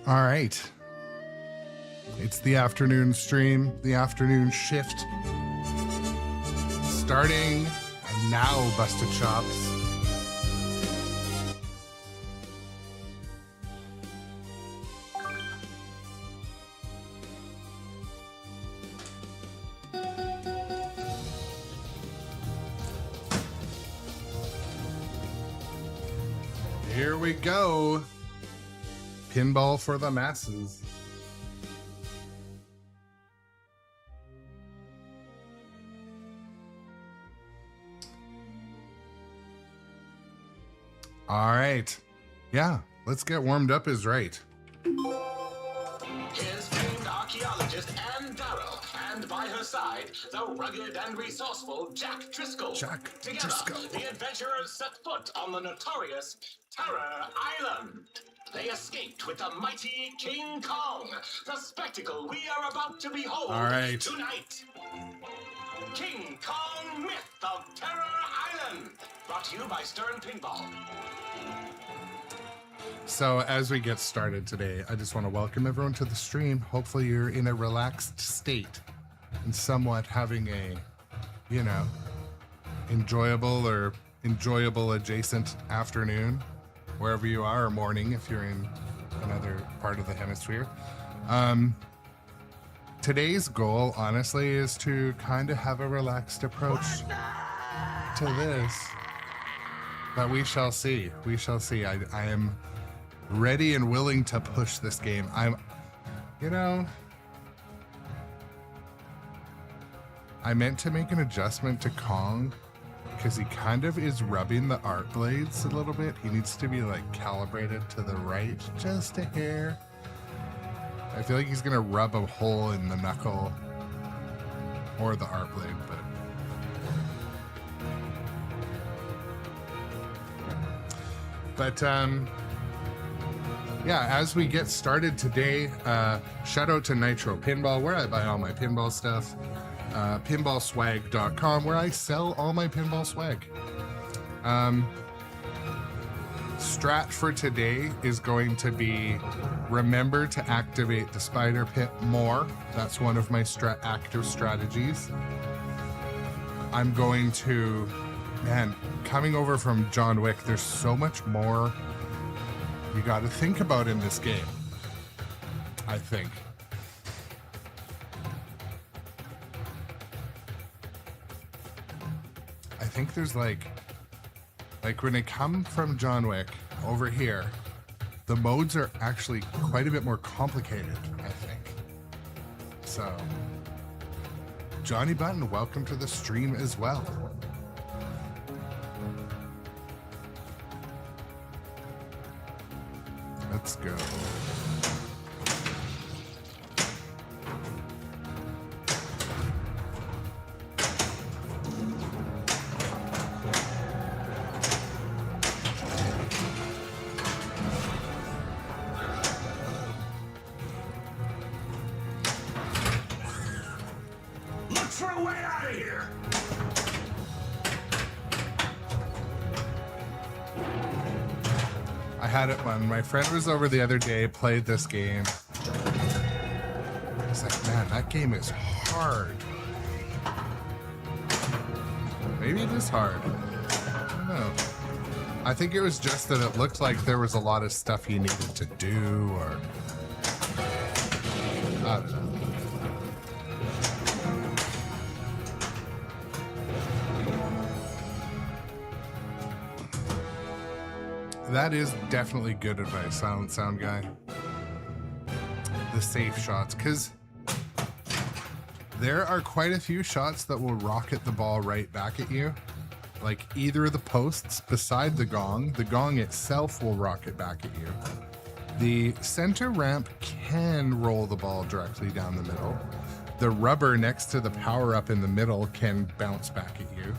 All right. It's the afternoon stream, the afternoon shift. Starting now, Busted Chops. Here we go. Pinball for the masses. All right. Yeah, let's get warmed up is right. Here's famed archaeologist Anne Darrow, and by her side, the rugged and resourceful Jack Driscoll. Together, the adventurers set foot on the notorious Terror Island. They escaped with the mighty King Kong, the spectacle we are about to behold tonight. King Kong Myth of Terror Island, brought to you by Stern Pinball. So as we get started today, I just want to welcome everyone to the stream. Hopefully you're in a relaxed state and somewhat having a, you know, enjoyable adjacent afternoon, wherever you are, or morning if you're in another part of the hemisphere. Today's goal, honestly, is to kind of have a relaxed approach to this. But we shall see. We shall see. I am ready and willing to push this game. I meant to make an adjustment to Kong because he kind of is rubbing the art blades a little bit. He needs to be like calibrated to the right just a hair. I feel like he's gonna rub a hole in the knuckle or the art blade, but yeah, as we get started today, shout out to Nitro Pinball, where I buy all my pinball stuff. Pinballswag.com, where I sell all my pinball swag. Strat for today is going to be remember to activate the spider pit more. That's one of my active strategies. I'm going to, coming over from John Wick, there's so much more you got to think about in this game, I think. I think there's like when they come from John Wick over here, the modes are actually quite a bit more complicated, I think. So, Johnny Button, welcome to the stream as well. Let's go. Look for a way out of here! I had it when my friend was over the other day, played this game. He's like, man, that game is hard. Maybe it is hard. I don't know. I think it was just that it looked like there was a lot of stuff you needed to do, or I don't know. That is definitely good advice, sound guy. The safe shots, because there are quite a few shots that will rocket the ball right back at you. Like either of the posts beside the gong itself will rocket back at you. The center ramp can roll the ball directly down the middle. The rubber next to the power-up in the middle can bounce back at you.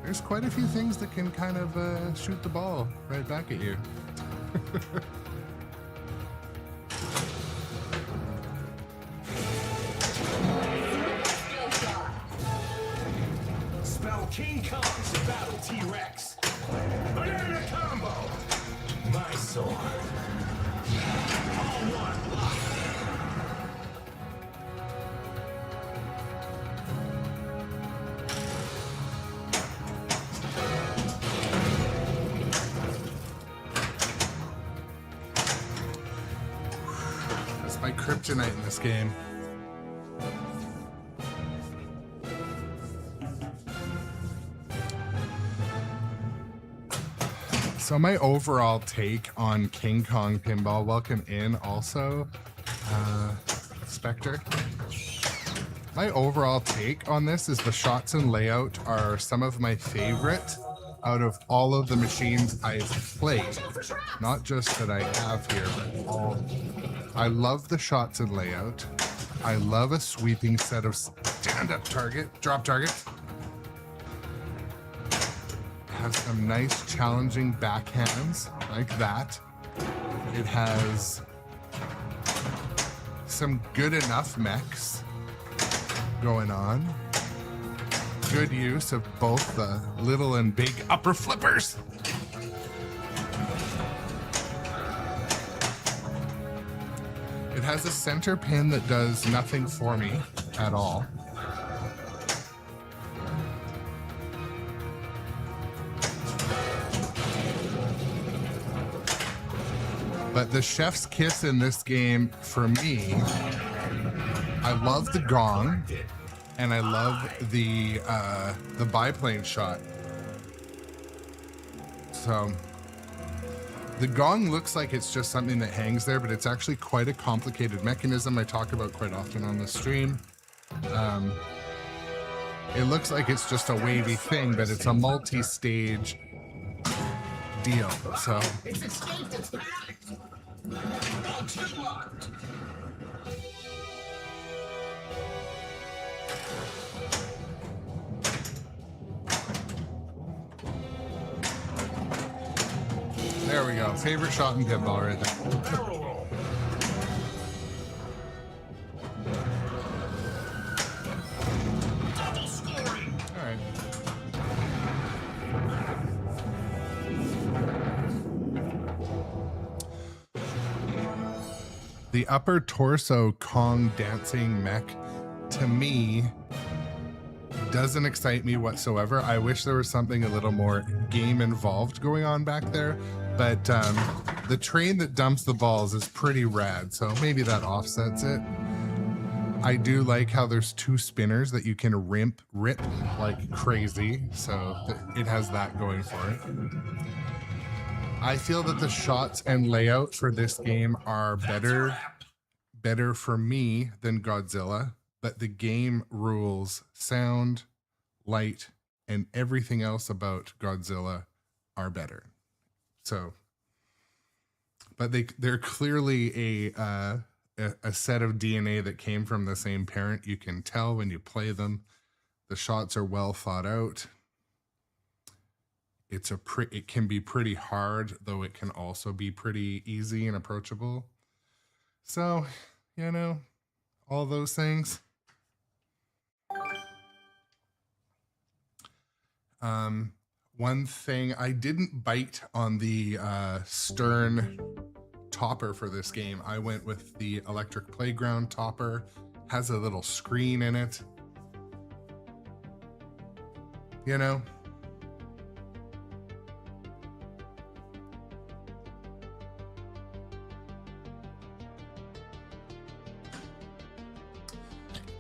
There's quite a few things that can kind of shoot the ball right back at you. Spell King Kong to battle T-Rex. Banana combo! My sword That's my kryptonite in this game. So my overall take on King Kong Pinball, welcome in also, Spectre. My overall take on this is the shots and layout are some of my favorite out of all of the machines I've played. Not just that I have here, but all. I love the shots and layout. I love a sweeping set of stand-up drop targets. Has some nice challenging backhands like that. It has some good enough mechs going on. Good use of both the little and big upper flippers. It has a center pin that does nothing for me at all. But the chef's kiss in this game, for me, I love the gong, and I love the biplane shot. So the gong looks like it's just something that hangs there, but it's actually quite a complicated mechanism I talk about quite often on the stream. It looks like it's just a wavy thing, but it's a multi-stage deal. So It's escaped its path. there we go. Favorite shot in pinball right there. Double scoring. All right. The upper torso Kong dancing mech, to me, doesn't excite me whatsoever. I wish there was something a little more game involved going on back there, but the train that dumps the balls is pretty rad, so maybe that offsets it. I do like how there's two spinners that you can rip like crazy, so it has that going for it. I feel that the shots and layout for this game are better for me than Godzilla, but the game rules, sound, light, and everything else about Godzilla are better. So, but they're clearly a set of DNA that came from the same parent. You can tell when you play them. The shots are well thought out. It can be pretty hard, though it can also be pretty easy and approachable. So, you know, all those things. One thing, I didn't bite on the stern topper for this game. I went with the electric playground topper. Has a little screen in it. You know?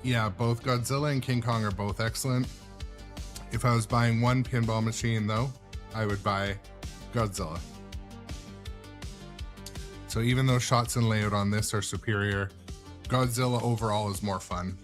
Yeah, both Godzilla and King Kong are both excellent. If I was buying one pinball machine, though, I would buy Godzilla. So even though shots and layout on this are superior, Godzilla overall is more fun.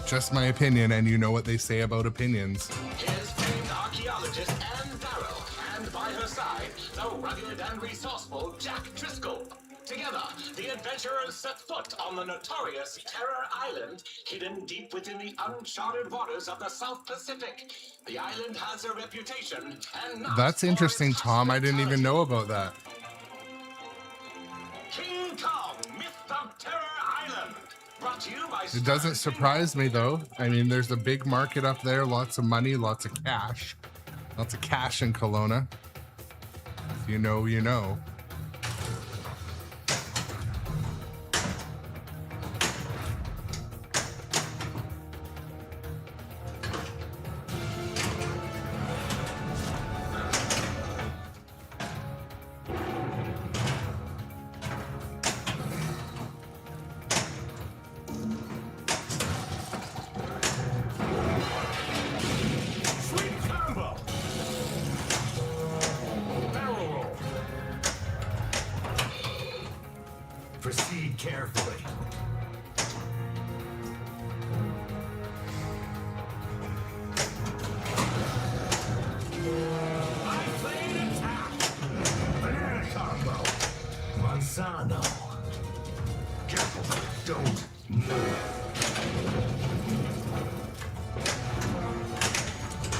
Just my opinion, and you know what they say about opinions. Here's famed archaeologist Anne Darrow, and by her side, the rugged and resourceful Jack Driscoll. Together, the adventurers set foot on the notorious Terror Island, hidden deep within the uncharted waters of the South Pacific. The island has a reputation, and not That's for interesting, its Tom. I didn't even know about that. King Kong, Myth of Terror Island. Brought to you by It doesn't surprise me, though. I mean, there's a big market up there, lots of money, lots of cash. Lots of cash in Kelowna. If you know, you know. Proceed carefully. I played attack. Banana combo. Manzano. Careful. Don't move.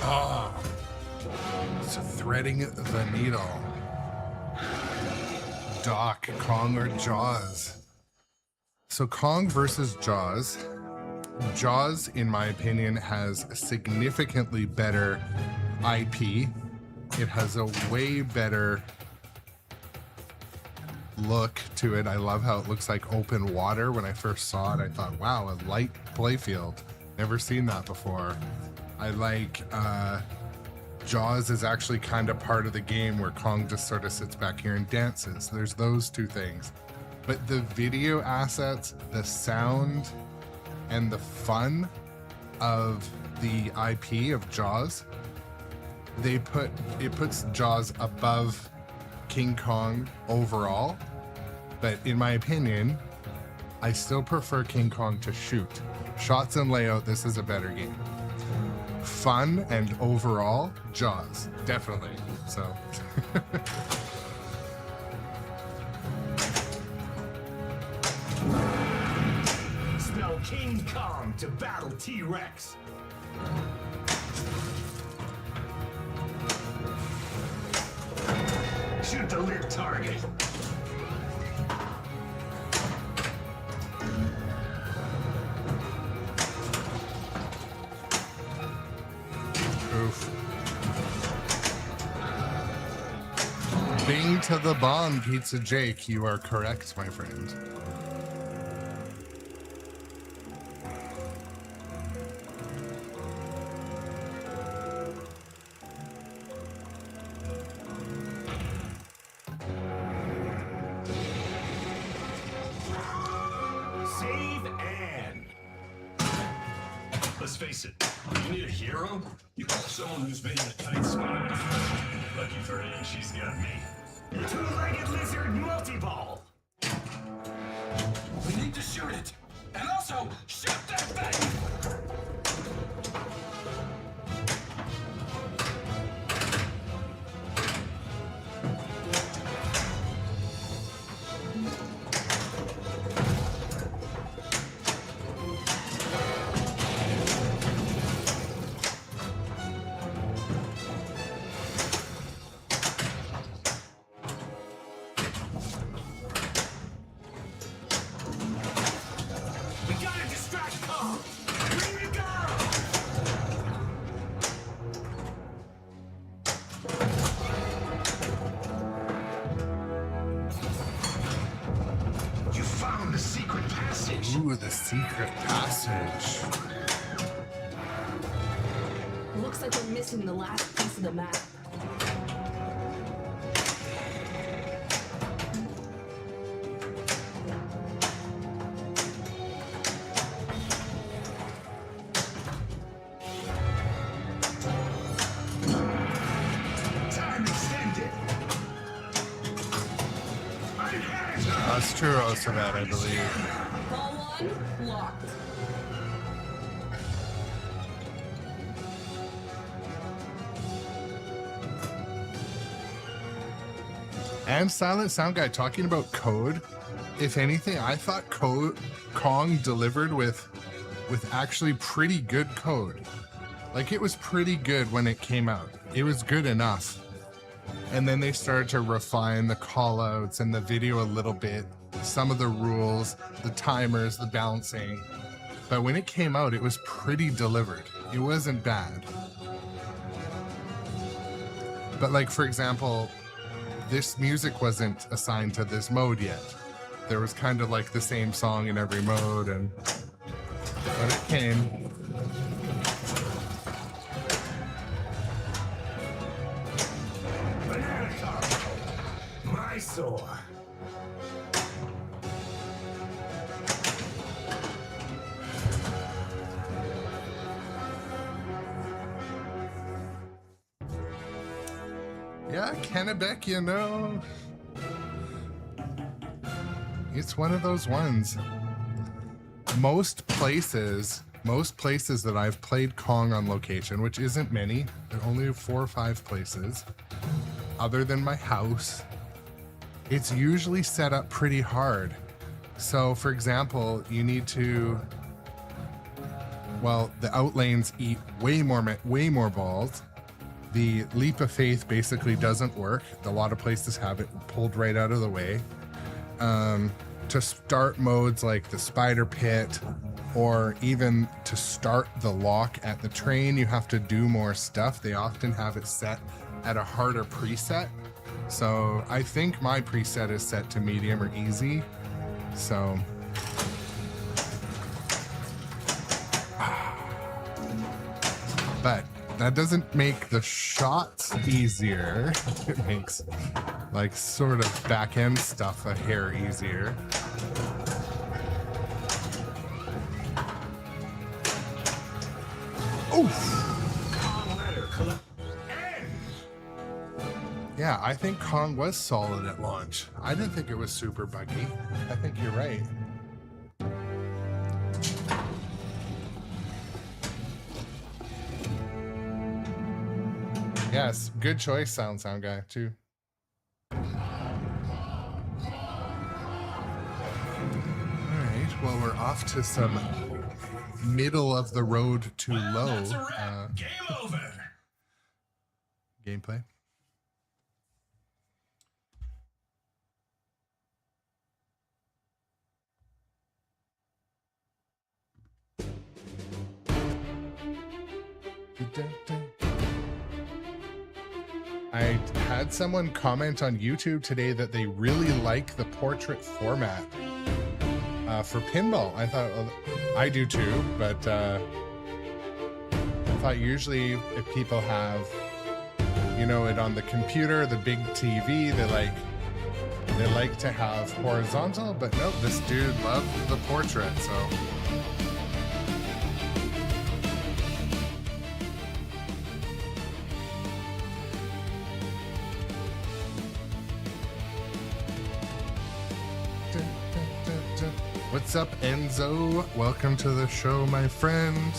Ah. So threading the needle. Doc, Kong, or Jaws? So Kong versus Jaws. Jaws, in my opinion, has significantly better IP. It has a way better look to it. I love how it looks like open water. When I first saw it, I thought, wow, a light playfield. Never seen that before. I like Jaws is actually kind of part of the game where Kong just sort of sits back here and dances. There's those two things. But the video assets, the sound, and the fun of the IP of Jaws, it puts Jaws above King Kong overall. But in my opinion, I still prefer King Kong to shoot. Shots and layout, this is a better game. Fun and overall, Jaws, definitely. So Spell King Kong to battle T-Rex. Shoot the lit target. oof. Bing to the bomb, Pizza Jake. You are correct, my friend. Save Anne. Let's face it, you need a hero? You call someone who's been in a tight spot. Lucky for her, she's got me. Two-legged lizard multi-ball. We need to shoot it. And also, shoot that thing! Ooh, the secret passage. Looks like we're missing the last piece of the map. Time extended. That's true, also that, I believe. Ball one, locked. And Silent Sound Guy talking about code. If anything, I thought Kong delivered with actually pretty good code. Like, it was pretty good when it came out. It was good enough. And then they started to refine the callouts and the video a little bit, some of the rules, the timers, the balancing. But when it came out, it was pretty delivered. It wasn't bad. But like, for example, this music wasn't assigned to this mode yet. There was kind of like the same song in every mode, and when it came, my sword. yeah, Kennebec, you know, it's one of those ones. Most places that I've played Kong on location, which isn't many, there are only 4 or 5 places, other than my house, it's usually set up pretty hard. So, for example, you need to, well, the outlanes eat way more balls. The leap of faith basically doesn't work. A lot of places have it pulled right out of the way. To start modes like the spider pit, or even to start the lock at the train, you have to do more stuff. They often have it set at a harder preset. So I think my preset is set to medium or easy. So but that doesn't make the shots easier. It makes like sort of back end stuff a hair easier. Yeah, I think Kong was solid at launch. I didn't think it was super buggy. I think you're right. Yes, good choice, sound guy, too. All right, well, we're off to some middle of the road to low Game over. gameplay. I had someone comment on YouTube today that they really like the portrait format for pinball. I thought, well, I do too, but I thought usually if people have, you know, it on the computer, the big TV, they like to have horizontal, but nope, this dude loved the portrait, so. What's up, Enzo? Welcome to the show, my friend.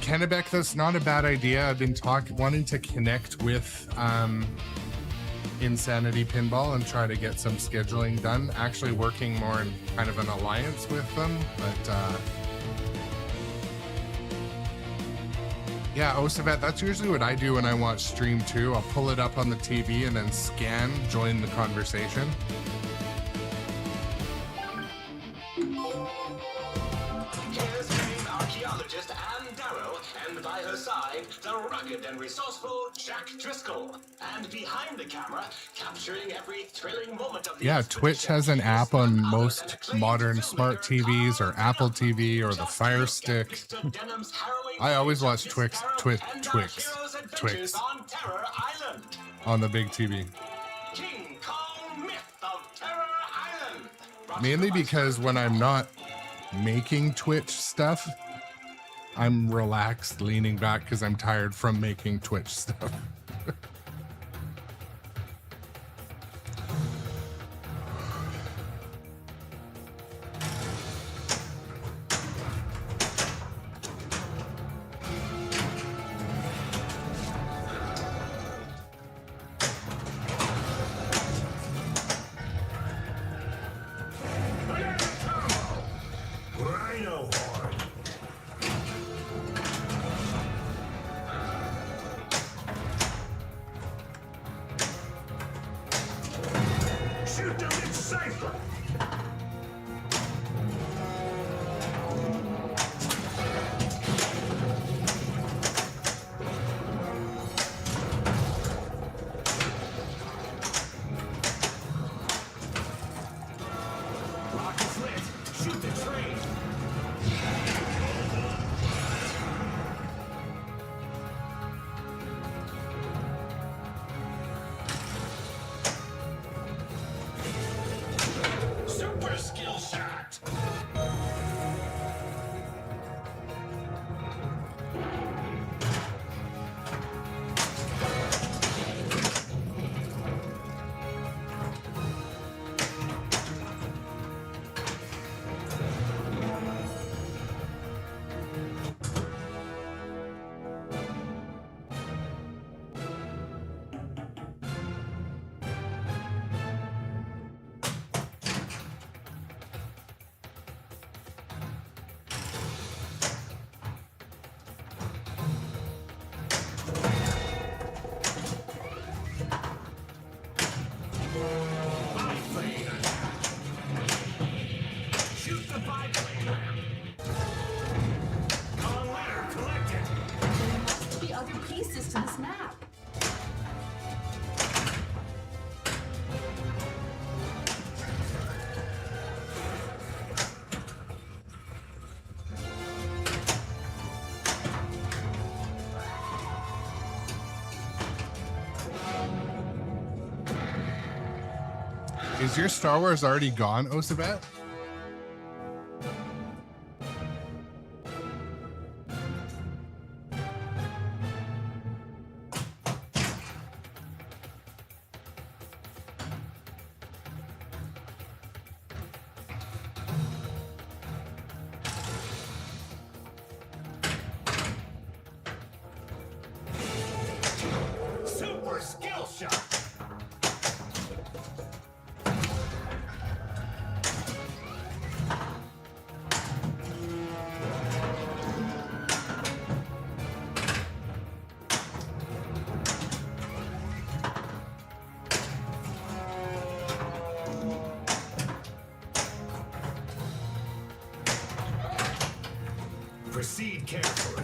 Kennebec, that's not a bad idea. I've been wanting to connect with Insanity Pinball and try to get some scheduling done. Actually working more in kind of an alliance with them, but yeah, Osavet, that's usually what I do when I watch stream too. I'll pull it up on the TV and then scan, join the conversation. Here's famed archaeologist Anne Darrow, and by her side, the rugged and resourceful Jack Driscoll. And behind the camera, capturing every thrilling moment of the Yeah, Twitch has an app on most modern smart TVs or Apple TV or the Fire Stick. I always watch Twix on the big TV. King Kong Myth of Terror Island. Mainly because when I'm not making Twitch stuff, I'm relaxed, leaning back because I'm tired from making Twitch stuff. Rhino horn. Is your Star Wars already gone, Osabet? Super skill shot. Proceed carefully.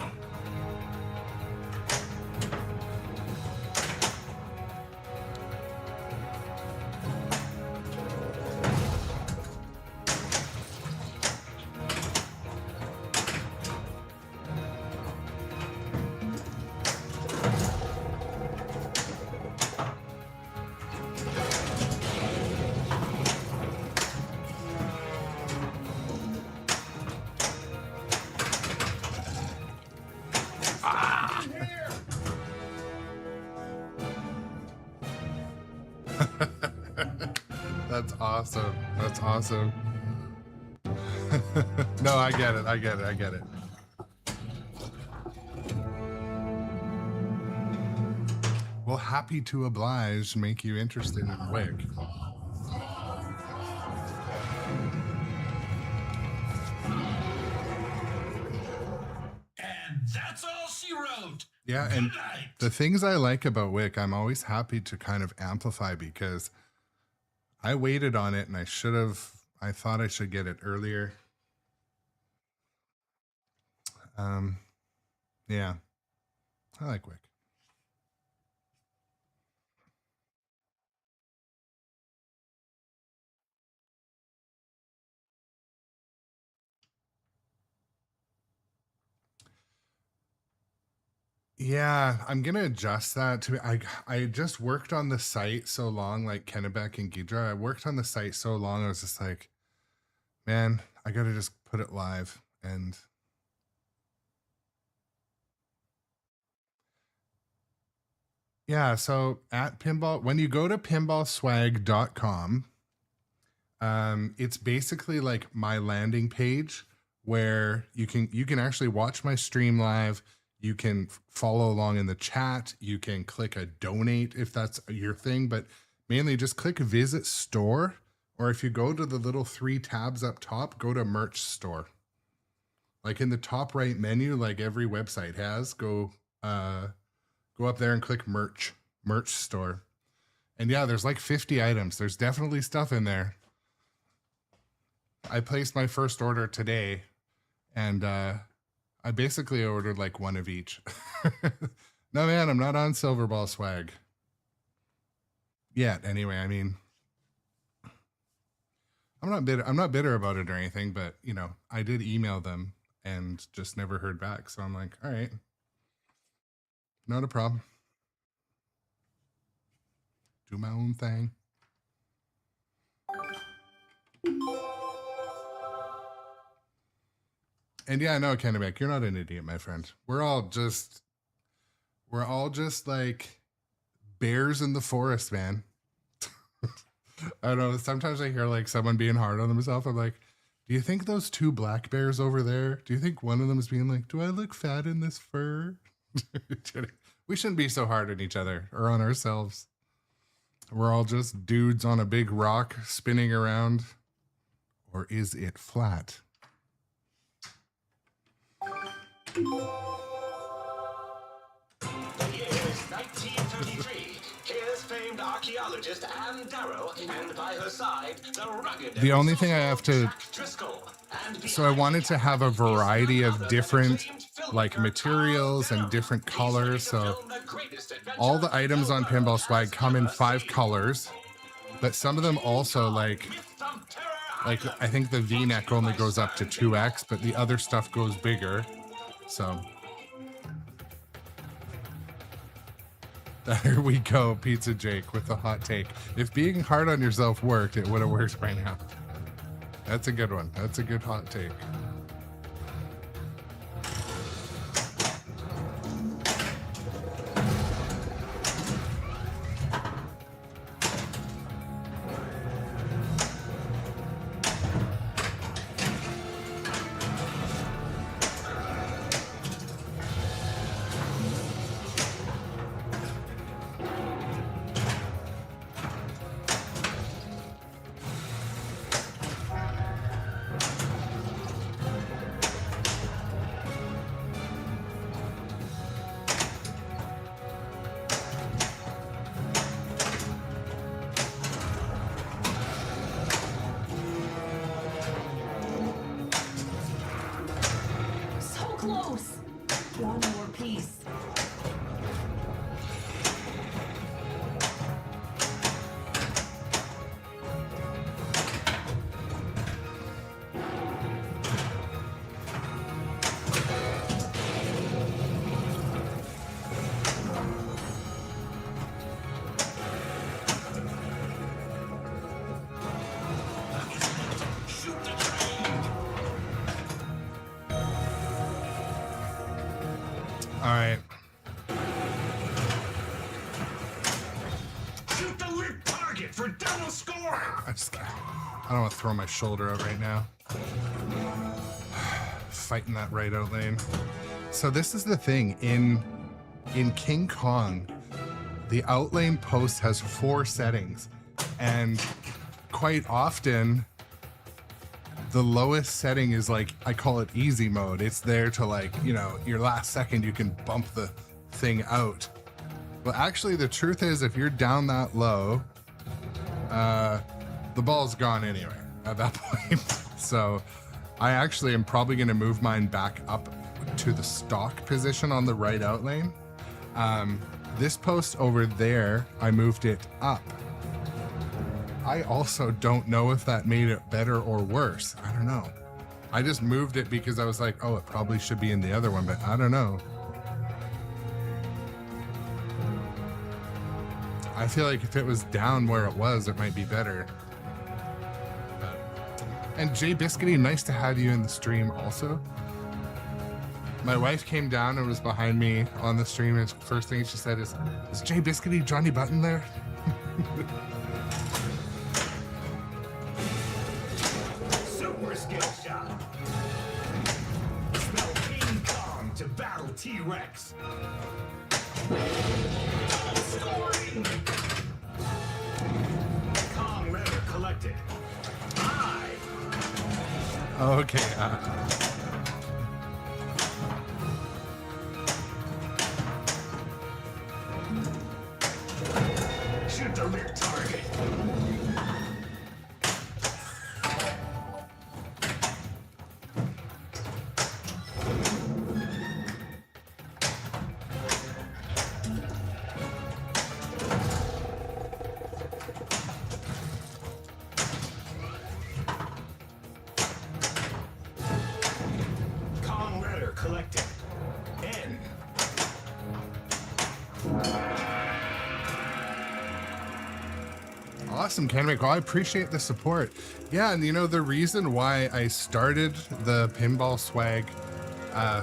That's awesome. That's awesome. No, I get it. I get it. I get it. Well, happy to oblige, make you interested in Wick. And that's all she wrote. Yeah, Good and night. the things I like about Wick, I'm always happy to kind of amplify because I waited on it and I thought I should get it earlier. Yeah, I like Wick. Yeah, I'm gonna adjust that to I just worked on the site so long, like Kennebec and Ghidra. I worked on the site so long, I was just like, man, I gotta just put it live. And yeah, so at Pinball, when you go to pinballswag.com, it's basically like my landing page where you can actually watch my stream live. You can follow along in the chat. You can click a donate if that's your thing, but mainly just click visit store. Or if you go to the little 3 tabs up top, go to merch store. Like in the top right menu, like every website has, go up there and click merch store. And yeah, there's like 50 items. There's definitely stuff in there. I placed my first order today and I basically ordered like one of each. No, man, I'm not on Silverball swag yet. Anyway, I mean, I'm not bitter about it or anything, but you know, I did email them and just never heard back. So I'm like, all right, not a problem. Do my own thing. And yeah, no, Kennebec, you're not an idiot, my friend. We're all just like bears in the forest, man. I don't know. Sometimes I hear like someone being hard on themselves. I'm like, do you think those 2 black bears over there, do you think one of them is being like, do I look fat in this fur? We shouldn't be so hard on each other or on ourselves. We're all just dudes on a big rock spinning around. Or is it flat? The year is 1933. Here's famed archaeologist Anne Darrow, and by her side, the rugged. The only thing I have to... So I wanted to have a variety of different like materials and different colors. So all the items on Pinball Swag come in 5 colors, but some of them also like I think the V-neck only goes up to 2X, but the other stuff goes bigger. So There we go, Pizza Jake with the hot take. If being hard on yourself worked, it would have worked by now. That's a good one. That's a good hot take. Close. One more piece. All right. Shoot the lit target for double score. I don't want to throw my shoulder out right now. Fighting that right out lane. So this is the thing in King Kong, the outlane post has 4 settings, and quite often the lowest setting is like, I call it easy mode. It's there to, like, you know, your last second you can bump the thing out. But actually the truth is, if you're down that low, the ball's gone anyway at that point. So I actually am probably going to move mine back up to the stock position on the right out lane. This post over there, I moved it up. I also don't know if that made it better or worse. I don't know. I just moved it because I was like, oh, it probably should be in the other one, but I don't know. I feel like if it was down where it was, it might be better. And Jay Biscuity, nice to have you in the stream also. My wife came down and was behind me on the stream, and first thing she said is Jay Biscuity Johnny Button there? Super skill shot. Smell King Kong to battle T-Rex. Scoring. Kong letter collected. Okay. Shoot the lit target. Kong letter collected. N. Awesome, Canamic. Well, I appreciate the support. Yeah, and you know, the reason why I started the Pinball Swag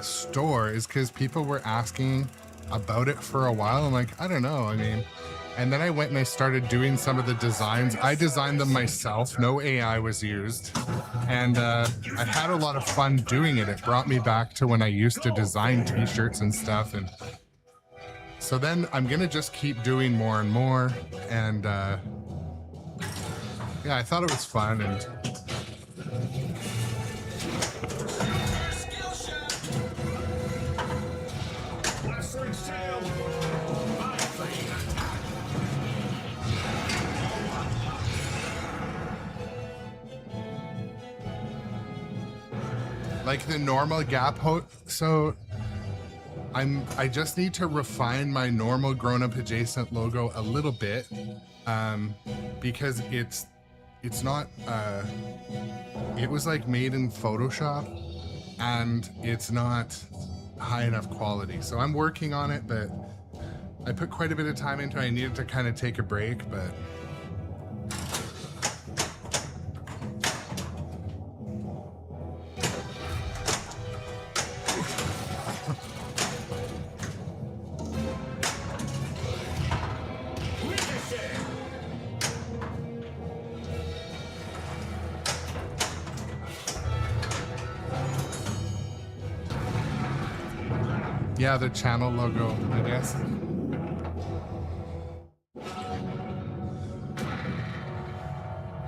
store is because people were asking about it for a while. I'm like, I don't know. I mean, and then I went and I started doing some of the designs. I designed them myself. No AI was used. And I had a lot of fun doing it. It brought me back to when I used to design t-shirts and stuff. And so then I'm going to just keep doing more and more. And yeah, I thought it was fun. And Skill shot. Western sail. Biplane attack. like the normal gap so I just need to refine my normal grown-up adjacent logo a little bit, because it's not it was like made in Photoshop and it's not high enough quality, so I'm working on it. But I put quite a bit of time into it. I needed to kind of take a break, but yeah, the channel logo, I guess.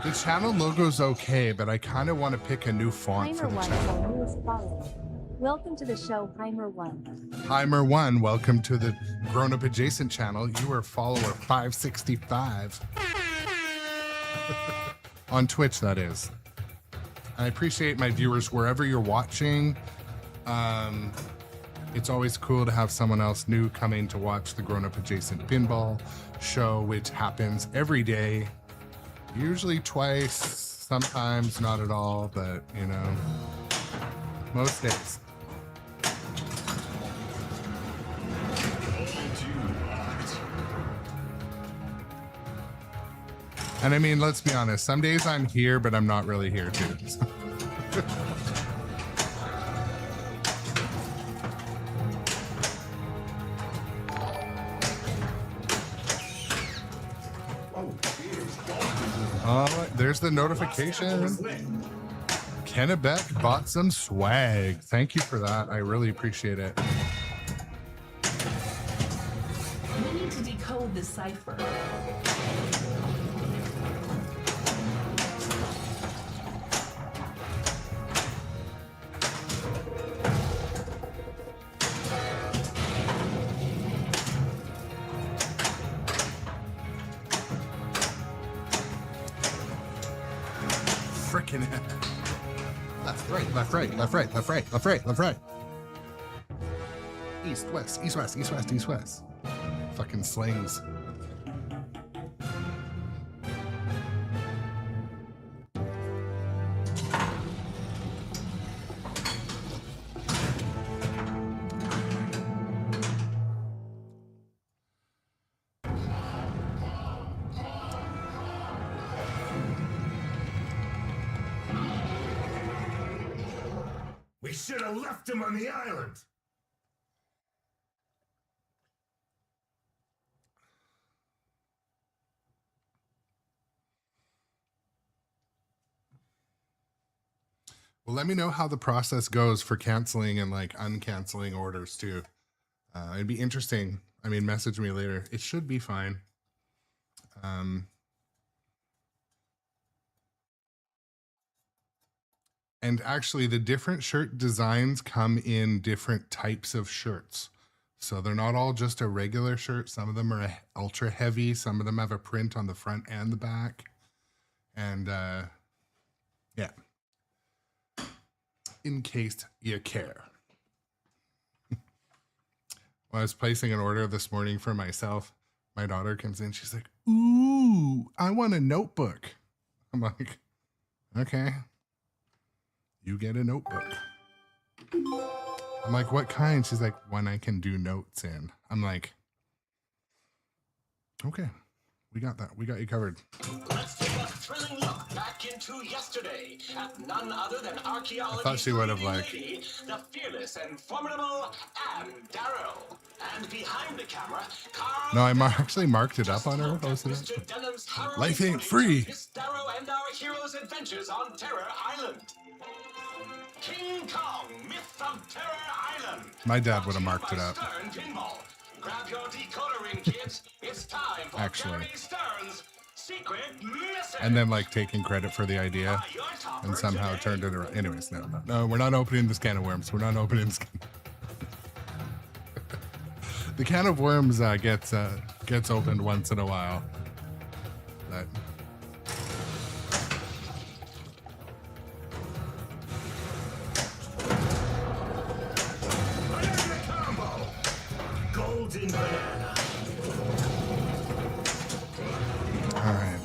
The channel logo's okay, but I kind of want to pick a new font for the channel. Welcome to the show, Heimer1. Heimer1, welcome to the Grown Up Adjacent channel. You are follower 565. On Twitch, that is. I appreciate my viewers wherever you're watching. It's always cool to have someone else new coming to watch the Grown Up Adjacent Pinball show, which happens every day. Usually twice, sometimes not at all, but you know, most days. And I mean, let's be honest, some days I'm here, but I'm not really here too. Oh, there's the notification. Kennebec bought some swag. Thank you for that. I really appreciate it. We need to decode the cipher. Frickin' left, right, left, right, left, right, left, right, left, right, left, right. East, west, east, west, east, west, east, west. Fucking slings. We should have left him on the island. Well, let me know how the process goes for canceling and like uncanceling orders too. It'd be interesting. I mean, message me later. It should be fine. And actually, the different shirt designs come in different types of shirts. So they're not all just a regular shirt. Some of them are ultra heavy. Some of them have a print on the front and the back. And yeah. In case you care. When I was placing an order this morning for myself, my daughter comes in. She's like, "Ooh, I want a notebook." I'm like, "Okay. You get a notebook." I'm like, "What kind?" She's like, "One I can do notes in." I'm like, "Okay, we got that. We got you covered." Let's take a thrilling look back into yesterday at none other than archaeology. I thought she would have like lady, the fearless and formidable Anne Darrow. And behind the camera, Carl. No, I actually marked it up on her. Life ain't free. Miss Darrow and our heroes' adventures on Terror Island. King Kong, Myth of Terror Island. My dad would have marked it up. Stern Pinball. Grab your decoder ring, kids. It's time for Actually. Jerry Stern's Secret Message. And then like taking credit for the idea and somehow turned it around. Anyways, no, we're not opening this can of worms. We're not opening this can. The can of worms gets opened once in a while. But Banana combo. Golden banana. all right.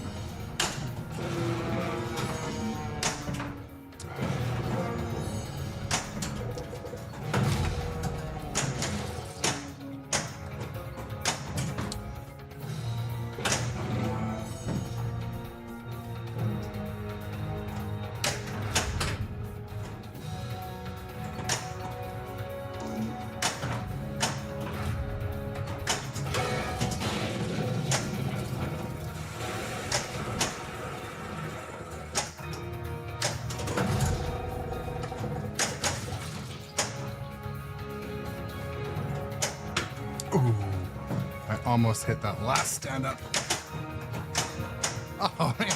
almost hit that last stand up. Oh, man.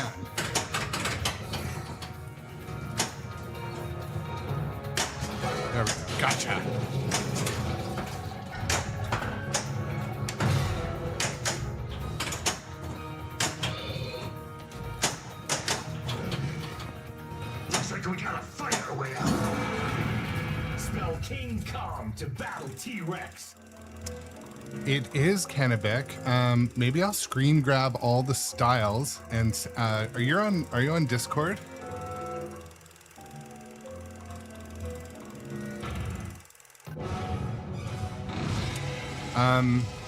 There we go. Gotcha. Looks like we gotta fight our way out. Spell King Kong to battle T-Rex. It is Kennebec. Maybe I'll screen grab all the styles. And are you on Discord?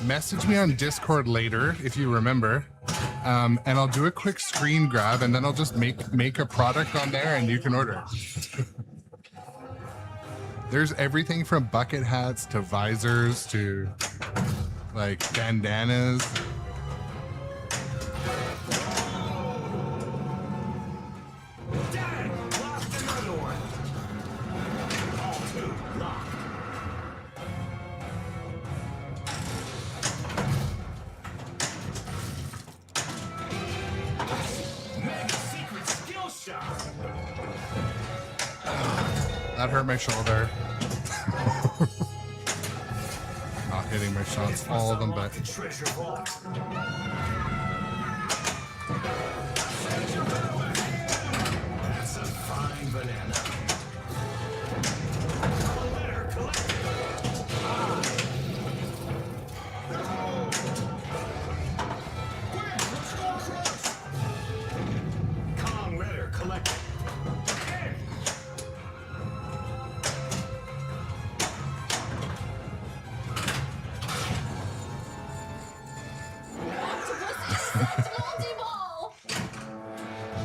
Message me on Discord later if you remember, and I'll do a quick screen grab, and then I'll just make a product on there, and you can order. There's everything from bucket hats to visors to like bandanas. Dang! Lost another one. All two locked. Mega secret skill shot. That hurt my shoulder. Not hitting my shots, all of them, but The treasure vault. That's a fine banana. Letter collected. Kong letter collected. Multi-ball!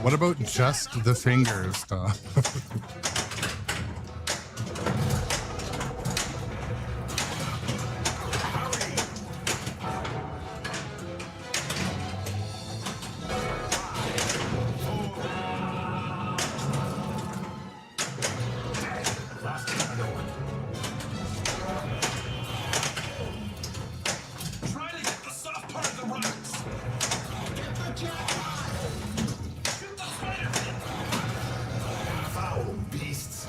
what about just the fingers, Tom? Lost another one. Try to get the soft part of the rocks. Get the jackpot. Shoot the spider. Foul beasts.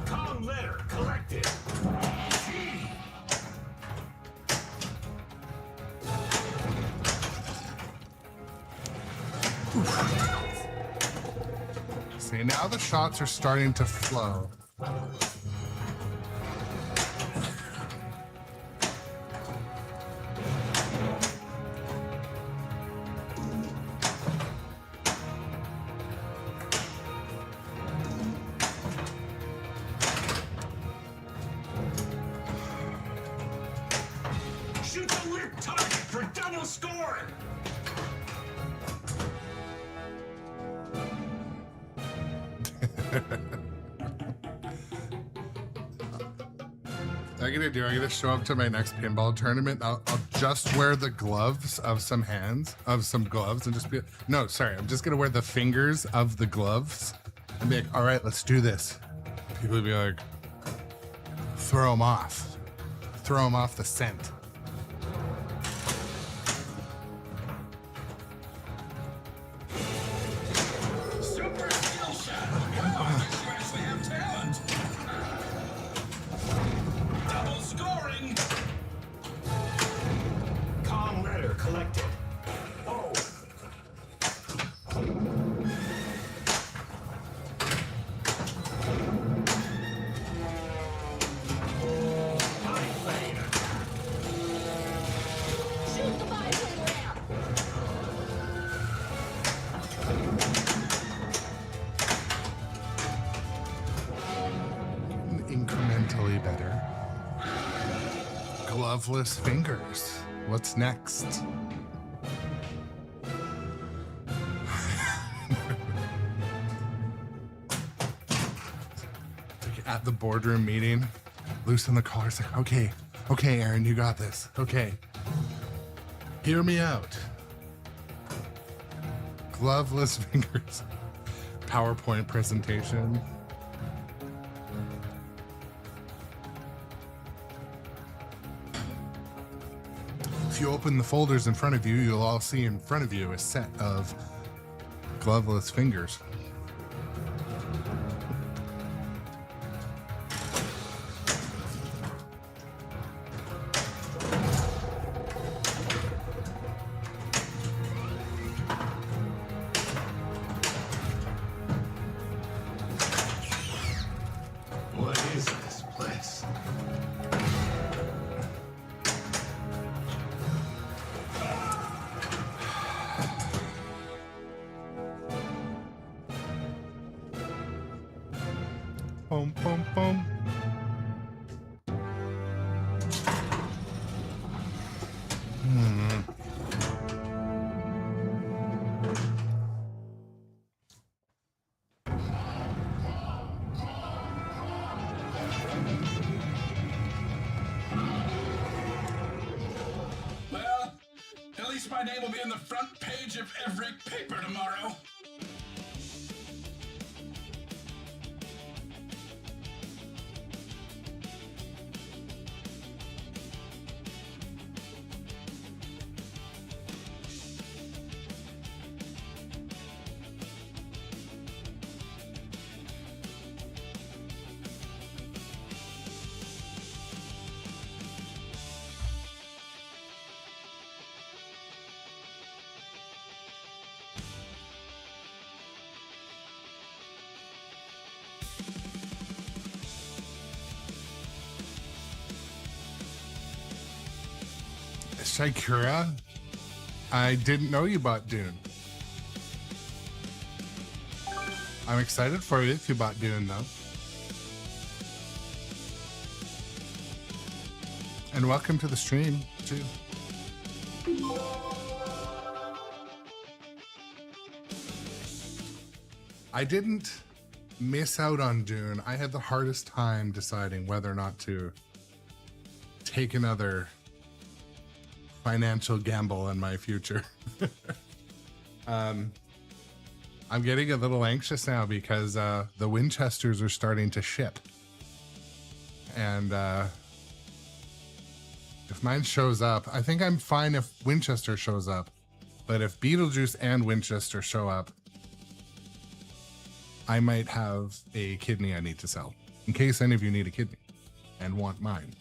Kong letter collected. Gee. See, now the shots are starting to flow. Shoot the lit target for double scoring. I'm gonna show up to my next pinball tournament. I'll just wear the gloves of some gloves and just be, no, sorry, I'm just gonna wear the fingers of the gloves and be like, all right, let's do this. People would be like, throw them off the scent. Super skill shot. Wow, you actually have talent. Double scoring. Kong letter collected. Oh. Gloveless fingers. What's next? At the boardroom meeting, loosen the collars. Like, okay, Aaron, you got this. Okay, hear me out. Gloveless fingers. PowerPoint presentation. If you open the folders in front of you, you'll all see in front of you a set of gloveless fingers. What is this place? Boom, boom, boom. Well, at least my name will be on the front page of every paper tomorrow. Shakira, I didn't know you bought Dune. I'm excited for you if you bought Dune, though. And welcome to the stream, too. I didn't miss out on Dune. I had the hardest time deciding whether or not to take another financial gamble in my future. I'm getting a little anxious now because the Winchesters are starting to ship. And if mine shows up, I think I'm fine if Winchester shows up. But if Beetlejuice and Winchester show up, I might have a kidney I need to sell. In case any of you need a kidney and want mine.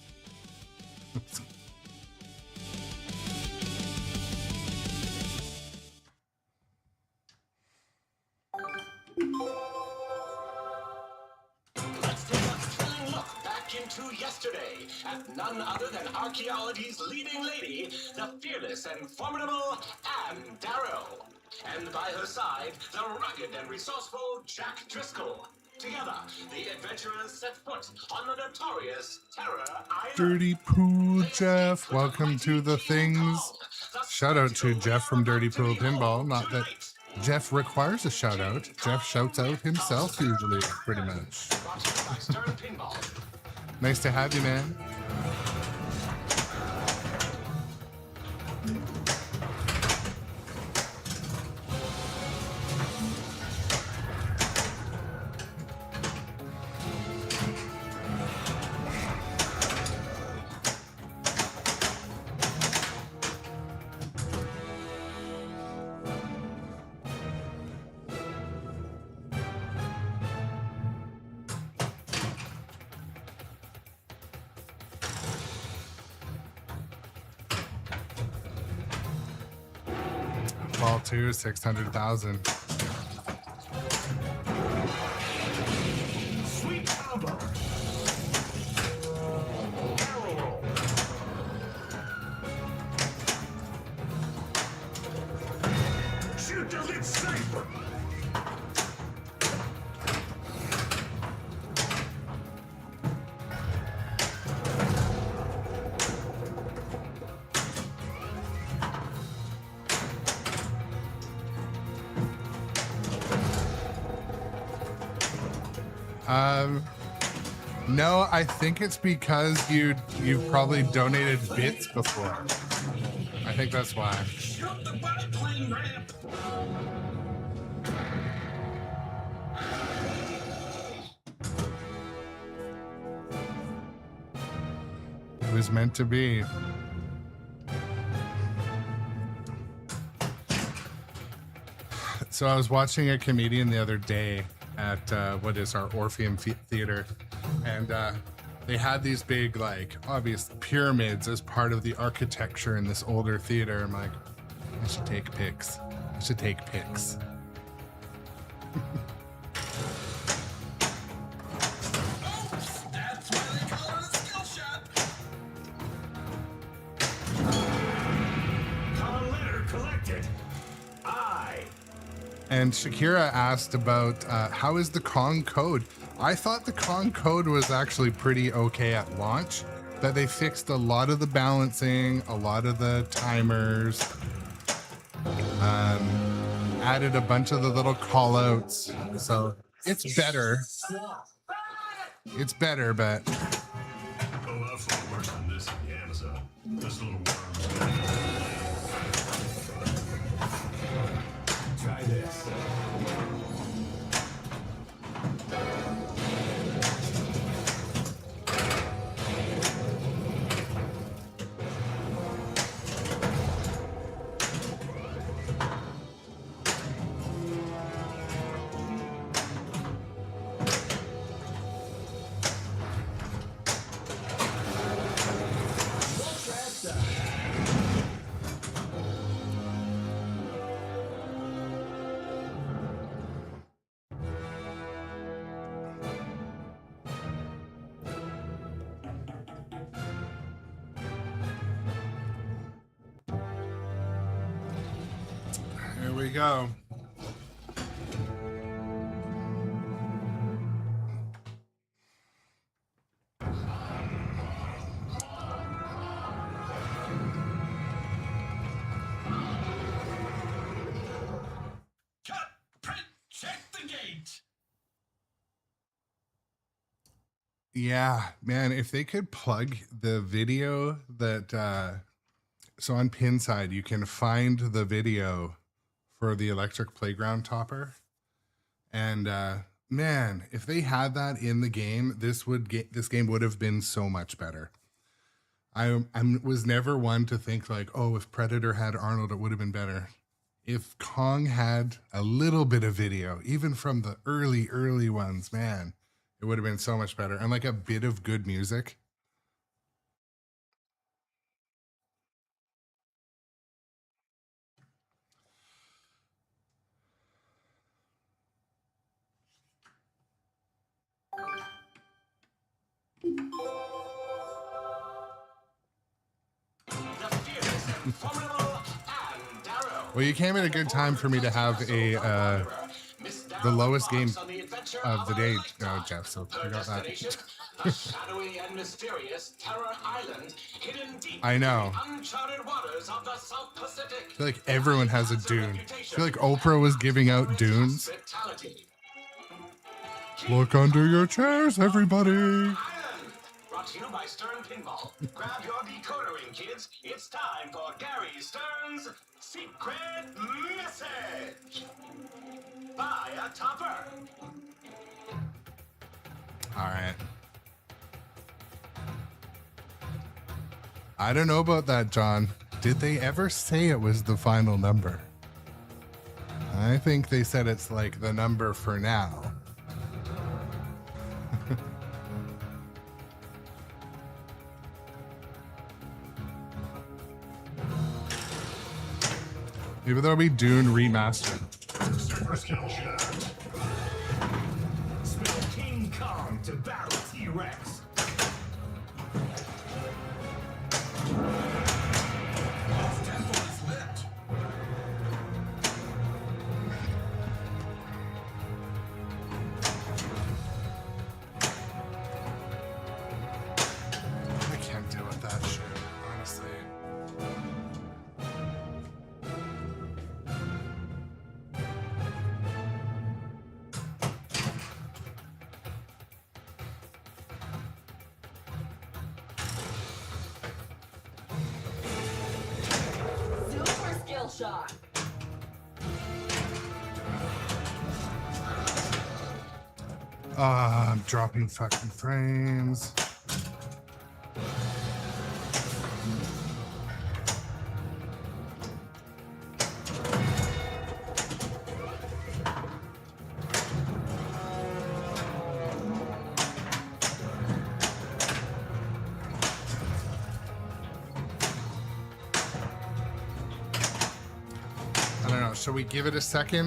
Let's take a thrilling look back into yesterday at none other than archaeology's leading lady, the fearless and formidable Anne Darrow. And by her side, the rugged and resourceful Jack Driscoll. Together, the adventurers set foot on the notorious Terror Island. Dirty Pool Jeff, welcome to the things. Shout out to Jeff from Dirty Pool Pinball. Not that Jeff requires a shout out. Jeff shouts out himself usually, pretty much. Nice to have you, man. Ball 2, 600,000. Sweet combo. Barrel roll. Shoot till it's safer. No, I think it's because you've probably donated bits before. I think that's why. Shoot the biplane ramp. It was meant to be. So I was watching a comedian the other day at what is our Orpheum Theater, and they had these big, like, obvious pyramids as part of the architecture in this older theater. I'm like, I should take pics. I should take pics. Oops, that's why they call it a skill shot. Con letter collected. And Shakira asked about how is the Kong code? I thought the Kong code was actually pretty okay at launch, that they fixed a lot of the balancing, a lot of the timers, added a bunch of the little call outs. So it's better. It's better, but Oh, I've far worse than this in the Amazon. This little worm. Try this. here we go. Cut, print, check the gate. Yeah, man, if they could plug the video that so on Pinside you can find the video for the electric playground topper. And man, if they had that in the game, this game would have been so much better. I was never one to think like, oh, if Predator had Arnold, it would have been better. If Kong had a little bit of video, even from the early ones, man, it would have been so much better. And like a bit of good music. The fearless and formidable Anne Darrow. Well, you came at a good time for me to have the lowest game of the day, Jeff. So I got that. The shadowy and mysterious Terror Island, hidden deep I know. in the uncharted waters of the South Pacific. I feel like everyone has a Dune. I feel like Oprah was giving out Dunes. Hospitality. Look under your chairs, everybody. Island, brought to you by Stern Pinball. Grab your decoder ring, kids. It's time for Gary Stern's Secret Message. Buy a topper. All right. I don't know about that, John. Did they ever say it was the final number? I think they said it's like the number for now. Maybe there'll be Dune remastered. Super skill shot. Spell King Kong to battle T-Rex. Off tempo is lit. I can't deal with that shit, honestly. Shell shock. I'm dropping fucking frames. I don't know. Shall we give it a second?